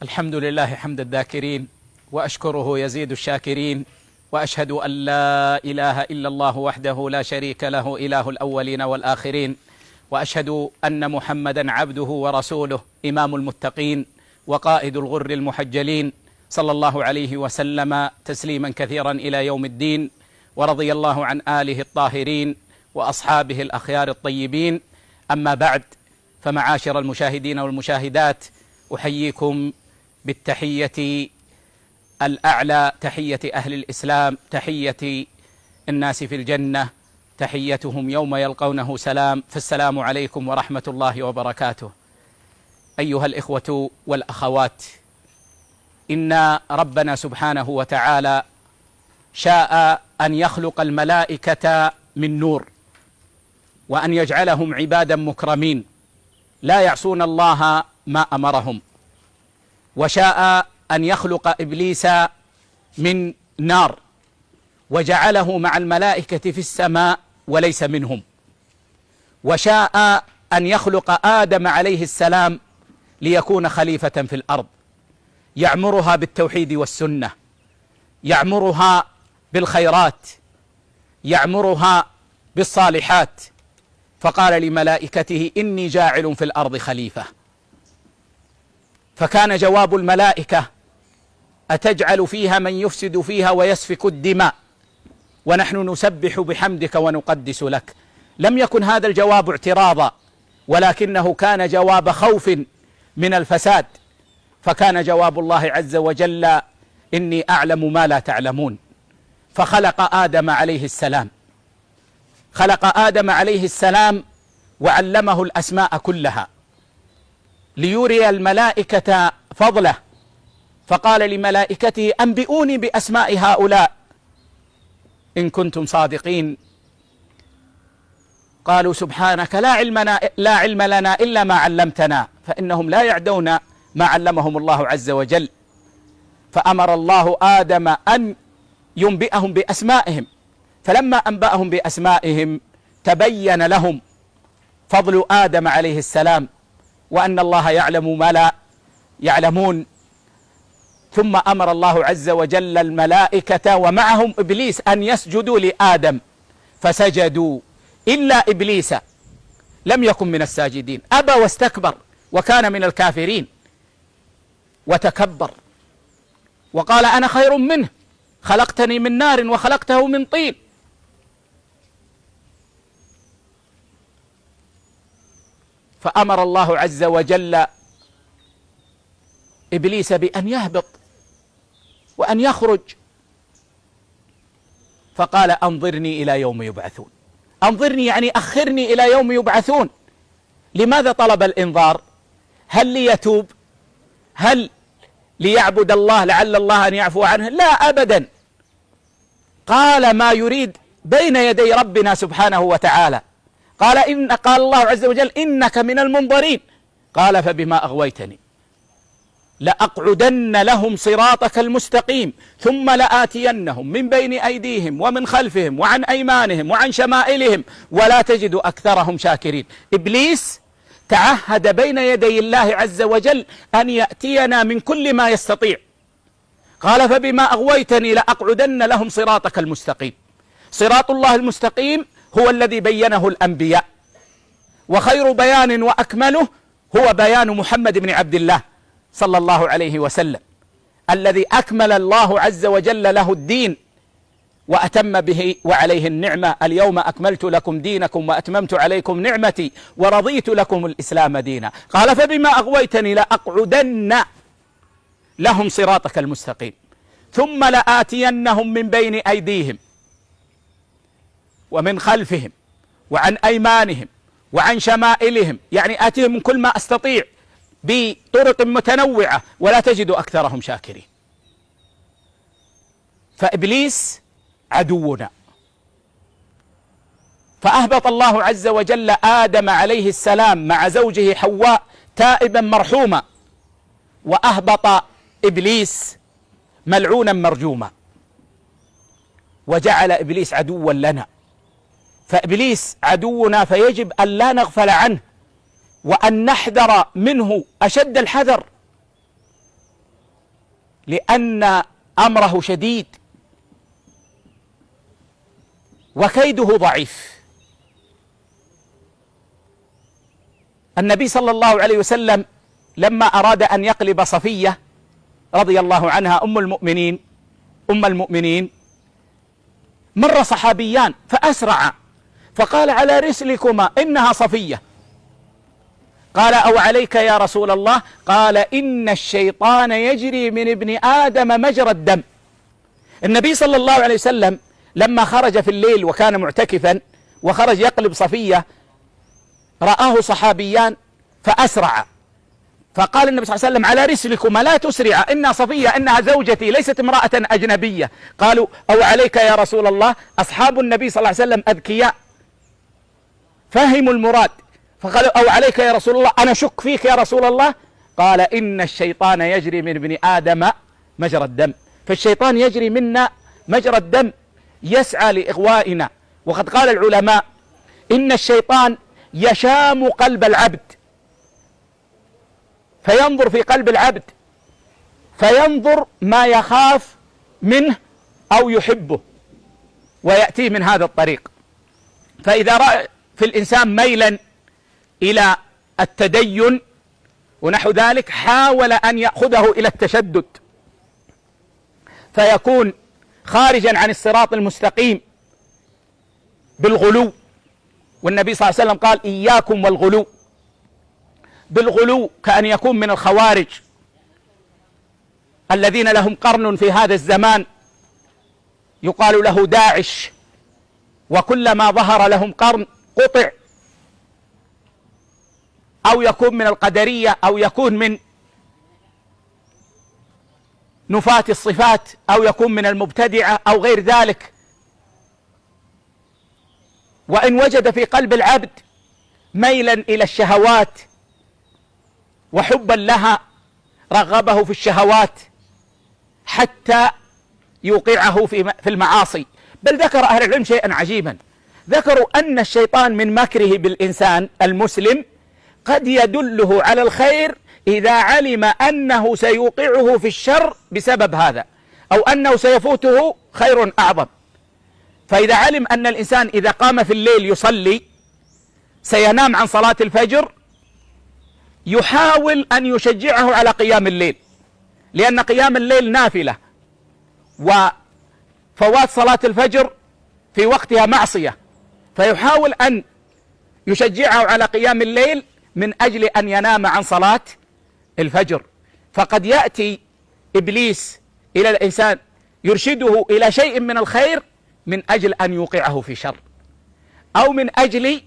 الحمد لله حمد الذاكرين، وأشكره يزيد الشاكرين، وأشهد أن لا إله إلا الله وحده لا شريك له إله الأولين والآخرين، وأشهد أن محمدا عبده ورسوله إمام المتقين وقائد الغر المحجلين، صلى الله عليه وسلم تسليما كثيرا إلى يوم الدين. ورضي الله عن آله الطاهرين وأصحابه الأخيار الطيبين. أما بعد، فمعاشر المشاهدين والمشاهدات، أحييكم بالتحية الأعلى، تحية أهل الإسلام، تحية الناس في الجنة، تحيتهم يوم يلقونه سلام، فالسلام عليكم ورحمة الله وبركاته. أيها الإخوة والأخوات، إن ربنا سبحانه وتعالى شاء أن يخلق الملائكة من نور، وأن يجعلهم عبادا مكرمين لا يعصون الله ما أمرهم، وشاء أن يخلق إبليس من نار وجعله مع الملائكة في السماء وليس منهم، وشاء أن يخلق آدم عليه السلام ليكون خليفة في الأرض، يعمرها بالتوحيد والسنة، يعمرها بالخيرات، يعمرها بالصالحات. فقال لملائكته: إني جاعل في الأرض خليفة. فكان جواب الملائكة: أتجعل فيها من يفسد فيها ويسفك الدماء ونحن نسبح بحمدك ونقدس لك. لم يكن هذا الجواب اعتراضا، ولكنه كان جواب خوف من الفساد. فكان جواب الله عز وجل: إني أعلم ما لا تعلمون. فخلق آدم عليه السلام، خلق آدم عليه السلام وعلمه الأسماء كلها ليري الملائكة فضله. فقال لملائكته: أنبئوني بأسماء هؤلاء إن كنتم صادقين. قالوا: سبحانك لا علم لنا إلا ما علمتنا، فإنهم لا يعدون ما علمهم الله عز وجل. فأمر الله آدم أن ينبئهم بأسمائهم، فلما أنبأهم بأسمائهم تبين لهم فضل آدم عليه السلام، وأن الله يعلم ما لا يعلمون. ثم أمر الله عز وجل الملائكة ومعهم إبليس أن يسجدوا لآدم، فسجدوا إلا إبليس لم يكن من الساجدين، أبى واستكبر وكان من الكافرين وتكبر وقال: أنا خير منه، خلقتني من نار وخلقته من طين. فأمر الله عز وجل إبليس بأن يهبط وأن يخرج، فقال: أنظرني إلى يوم يبعثون. أنظرني يعني أخرني إلى يوم يبعثون. لماذا طلب الإنظار؟ هل ليتوب؟ هل ليعبد الله لعل الله أن يعفو عنه؟ لا أبدا. قال ما يريد بين يدي ربنا سبحانه وتعالى. قال الله عز وجل: إنك من المنظرين. قال: فبما أغويتني لأقعدن لهم صراطك المستقيم ثم لآتينهم من بين أيديهم ومن خلفهم وعن أيمانهم وعن شمائلهم ولا تجد أكثرهم شاكرين. إبليس تعهد بين يدي الله عز وجل أن يأتينا من كل ما يستطيع. قال: فبما أغويتني لأقعدن لهم صراطك المستقيم. صراط الله المستقيم هو الذي بينه الأنبياء، وخير بيان وأكمله هو بيان محمد بن عبد الله صلى الله عليه وسلم، الذي أكمل الله عز وجل له الدين وأتم به وعليه النعمة. اليوم أكملت لكم دينكم وأتممت عليكم نعمتي ورضيت لكم الإسلام دينا. قال: فبما أغويتني لأقعدن لهم صراطك المستقيم ثم لآتينهم من بين أيديهم ومن خلفهم وعن أيمانهم وعن شمائلهم، يعني آتيهم من كل ما أستطيع بطرق متنوعة ولا تجد أكثرهم شاكرين. فإبليس عدونا. فأهبط الله عز وجل آدم عليه السلام مع زوجه حواء تائبا مرحوما، وأهبط إبليس ملعونا مرجوما، وجعل إبليس عدوا لنا. فإبليس عدونا، فيجب أن لا نغفل عنه وأن نحذر منه أشد الحذر. لأن أمره شديد وكيده ضعيف. النبي صلى الله عليه وسلم لما أراد أن يقلب صفية رضي الله عنها أم المؤمنين مر صحابيان فأسرع فقال: على رسلكما إنها صفية. قال: أو عليك يا رسول الله؟ قال: إن الشيطان يجري من ابن آدم مجرى الدم. النبي صلى الله عليه وسلم لما خرج في الليل وكان معتكفا وخرج يقلب صفية رآه صحابيان فأسرع، فقال النبي صلى الله عليه وسلم: على رسلكما لا تسرع، إنها صفية، إنها زوجتي ليست امرأة أجنبية. قالوا: أو عليك يا رسول الله؟ أصحاب النبي صلى الله عليه وسلم أذكياء فهموا المراد، فقالوا: أو عليك يا رسول الله؟ أنا شك فيك يا رسول الله. قال: إن الشيطان يجري من ابن آدم مجرى الدم. فالشيطان يجري منا مجرى الدم، يسعى لإغوائنا. وقد قال العلماء إن الشيطان يشام قلب العبد، فينظر في قلب العبد فينظر ما يخاف منه أو يحبه ويأتيه من هذا الطريق. فإذا رأى في الإنسان ميلا إلى التدين ونحو ذلك حاول أن يأخذه إلى التشدد فيكون خارجا عن الصراط المستقيم بالغلو. والنبي صلى الله عليه وسلم قال: إياكم والغلو. بالغلو كأن يكون من الخوارج الذين لهم قرن في هذا الزمان يقال له داعش، وكلما ظهر لهم قرن قطع، أو يكون من القدرية، أو يكون من نفاة الصفات، أو يكون من المبتدعة أو غير ذلك. وإن وجد في قلب العبد ميلا إلى الشهوات وحبا لها رغبه في الشهوات حتى يوقعه في المعاصي. بل ذكر أهل العلم شيئا عجيبا، ذكروا أن الشيطان من مكره بالإنسان المسلم قد يدله على الخير إذا علم أنه سيوقعه في الشر بسبب هذا، أو أنه سيفوته خير أعظم. فإذا علم أن الإنسان إذا قام في الليل يصلي سينام عن صلاة الفجر يحاول أن يشجعه على قيام الليل، لأن قيام الليل نافلة، وفوات صلاة الفجر في وقتها معصية، فيحاول أن يشجعه على قيام الليل من أجل أن ينام عن صلاة الفجر. فقد يأتي إبليس إلى الإنسان يرشده إلى شيء من الخير من أجل أن يوقعه في شر، أو من أجل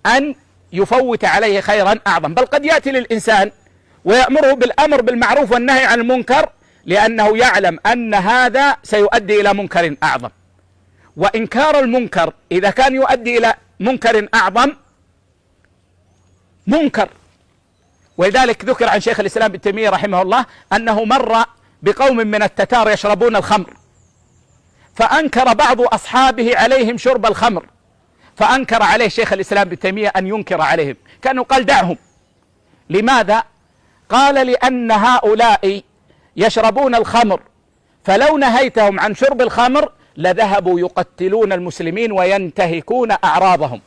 أن يفوت عليه خيرا أعظم. بل قد يأتي للإنسان ويأمره بالأمر بالمعروف والنهي عن المنكر لأنه يعلم أن هذا سيؤدي إلى منكر أعظم، وإنكار المنكر إذا كان يؤدي إلى منكر أعظم منكر. ولذلك ذكر عن شيخ الإسلام ابن تيمية رحمه الله أنه مر بقوم من التتار يشربون الخمر، فأنكر بعض أصحابه عليهم شرب الخمر، فأنكر عليه شيخ الإسلام ابن تيمية أن ينكر عليهم، كأنه قال: دعهم. لماذا؟ قال: لأن هؤلاء يشربون الخمر، فلو نهيتهم عن شرب الخمر لذهبوا يقتلون المسلمين وينتهكون أعراضهم،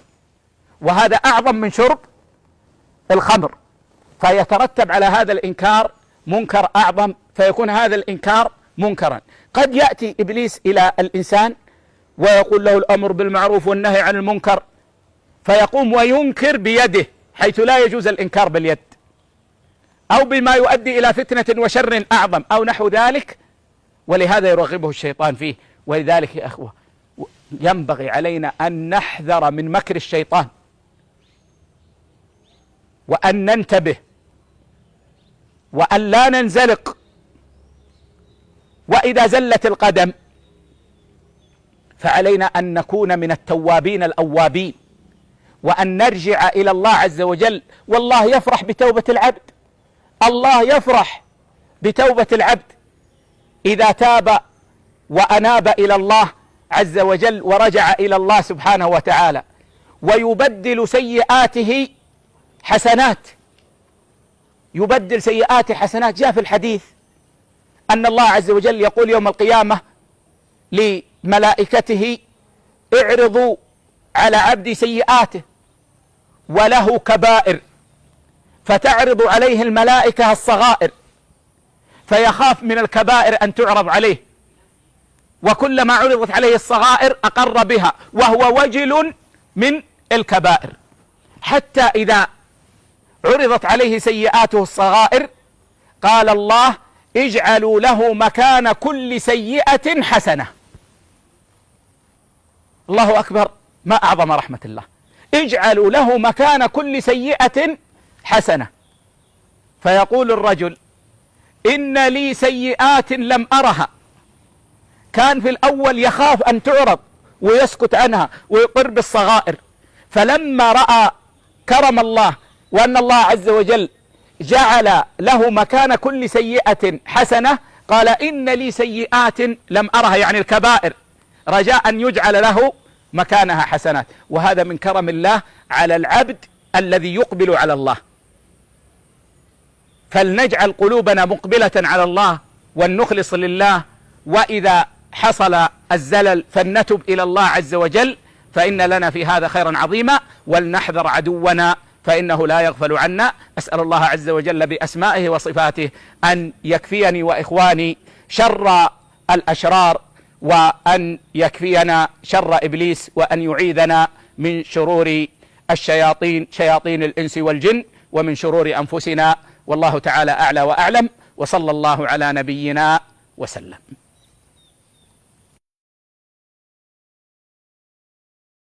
وهذا أعظم من شرب الخمر، فيترتب على هذا الإنكار منكر أعظم، فيكون هذا الإنكار منكرا. قد يأتي إبليس إلى الإنسان ويقول له الأمر بالمعروف والنهي عن المنكر، فيقوم وينكر بيده حيث لا يجوز الإنكار باليد، أو بما يؤدي إلى فتنة وشر أعظم أو نحو ذلك، ولهذا يرغبه الشيطان فيه. ولذلك يا أخوة ينبغي علينا أن نحذر من مكر الشيطان، وأن ننتبه، وأن لا ننزلق. وإذا زلت القدم فعلينا أن نكون من التوابين الأوابين، وأن نرجع إلى الله عز وجل. والله يفرح بتوبة العبد، الله يفرح بتوبة العبد إذا تاب وأناب إلى الله عز وجل ورجع إلى الله سبحانه وتعالى، ويبدل سيئاته حسنات، يبدل سيئاته حسنات. جاء في الحديث أن الله عز وجل يقول يوم القيامة لملائكته اعرضوا على عبدي سيئاته وله كبائر، فتعرض عليه الملائكة الصغائر فيخاف من الكبائر أن تعرض عليه، وكلما عرضت عليه الصغائر أقر بها وهو وجل من الكبائر، حتى إذا عرضت عليه سيئاته الصغائر قال الله اجعلوا له مكان كل سيئة حسنة. الله أكبر، ما أعظم رحمة الله. اجعلوا له مكان كل سيئة حسنة. فيقول الرجل إن لي سيئات لم أرها. كان في الأول يخاف أن تعرض ويسكت عنها ويقر بالصغائر، فلما رأى كرم الله وأن الله عز وجل جعل له مكان كل سيئة حسنة قال إن لي سيئات لم أرها، يعني الكبائر، رجاء أن يجعل له مكانها حسنات. وهذا من كرم الله على العبد الذي يقبل على الله. فلنجعل قلوبنا مقبلة على الله ولنخلص لله، وإذا حصل الزلل فلنتب إلى الله عز وجل، فإن لنا في هذا خيرا عظيما، ولنحذر عدونا فإنه لا يغفل عنا. أسأل الله عز وجل بأسمائه وصفاته أن يكفيني وإخواني شر الأشرار، وأن يكفينا شر إبليس، وأن يعيذنا من شرور الشياطين، شياطين الإنس والجن، ومن شرور أنفسنا. والله تعالى أعلى وأعلم، وصلى الله على نبينا وسلم.